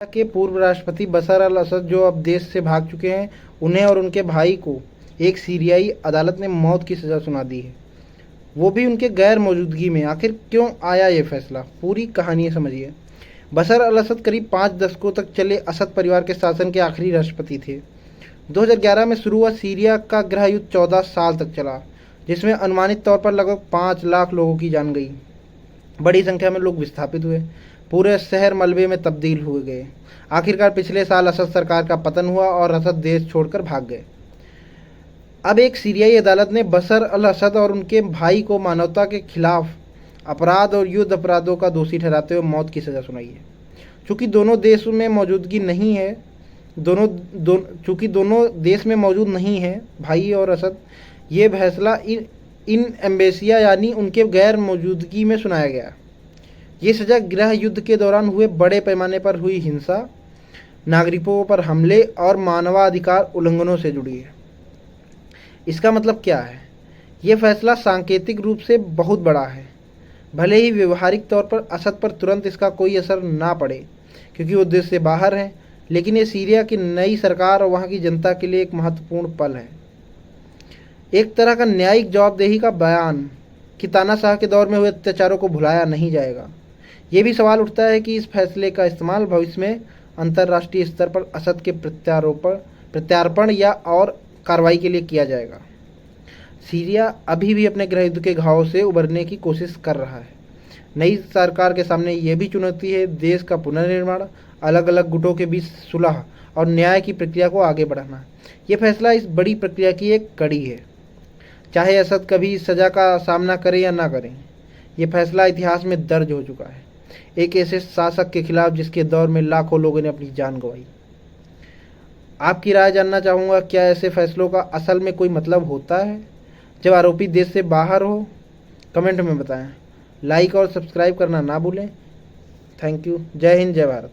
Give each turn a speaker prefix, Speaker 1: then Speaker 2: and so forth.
Speaker 1: के पूर्व राष्ट्रपति बशर अल असद जो अब देश से भाग चुके हैं, उन्हें और उनके भाई को एक सीरियाई अदालत ने मौत की सज़ा सुना दी है, वो भी उनके गैर मौजूदगी में। आखिर क्यों आया ये फैसला, पूरी कहानी समझिए। बशर अल असद करीब 5 दशकों तक चले असद परिवार के शासन के आखिरी राष्ट्रपति थे। 2011 में शुरू हुआ सीरिया का गृह युद्ध 14 साल तक चला, जिसमें अनुमानित तौर पर लगभग 5 लाख लोगों की जान गई। बड़ी संख्या में लोग विस्थापित हुए, पूरे शहर मलबे में तब्दील हो गए। आखिरकार पिछले साल असद सरकार का पतन हुआ और असद देश छोड़कर भाग गए। अब एक सीरियाई अदालत ने बशर अल असद और उनके भाई को मानवता के खिलाफ अपराध और युद्ध अपराधों का दोषी ठहराते हुए मौत की सज़ा सुनाई है। चूँकि दोनों देश में मौजूदगी नहीं है चूँकि दोनों देश में मौजूद नहीं है भाई और असद, ये फैसला इन एम्बेसिया यानी उनके गैर मौजूदगी में सुनाया गया। ये सज़ा गृह युद्ध के दौरान हुए बड़े पैमाने पर हुई हिंसा, नागरिकों पर हमले और मानवाधिकार उल्लंघनों से जुड़ी है। इसका मतलब क्या है? ये फैसला सांकेतिक रूप से बहुत बड़ा है। भले ही व्यवहारिक तौर पर असद पर तुरंत इसका कोई असर ना पड़े क्योंकि वो देश से बाहर हैं, लेकिन ये सीरिया की नई सरकार और वहाँ की जनता के लिए एक महत्वपूर्ण पल है। एक तरह का न्यायिक जवाबदेही का बयान कि तानाशाह के दौर में हुए अत्याचारों को भुलाया नहीं जाएगा। ये भी सवाल उठता है कि इस फैसले का इस्तेमाल भविष्य में अंतर्राष्ट्रीय स्तर पर असद के प्रत्यार्पण या और कार्रवाई के लिए किया जाएगा। सीरिया अभी भी अपने गृह युद्ध के घावों से उबरने की कोशिश कर रहा है। नई सरकार के सामने ये भी चुनौती है देश का पुनर्निर्माण, अलग अलग गुटों के बीच सुलह और न्याय की प्रक्रिया को आगे बढ़ाना। ये फैसला इस बड़ी प्रक्रिया की एक कड़ी है। चाहे असद कभी इस सज़ा का सामना करें या ना करें, ये फैसला इतिहास में दर्ज हो चुका है, एक ऐसे शासक के खिलाफ जिसके दौर में लाखों लोगों ने अपनी जान गंवाई। आपकी राय जानना चाहूँगा, क्या ऐसे फैसलों का असल में कोई मतलब होता है जब आरोपी देश से बाहर हो? कमेंट में बताएं। लाइक और सब्सक्राइब करना ना भूलें। Thank you. जय हिंद, जय भारत।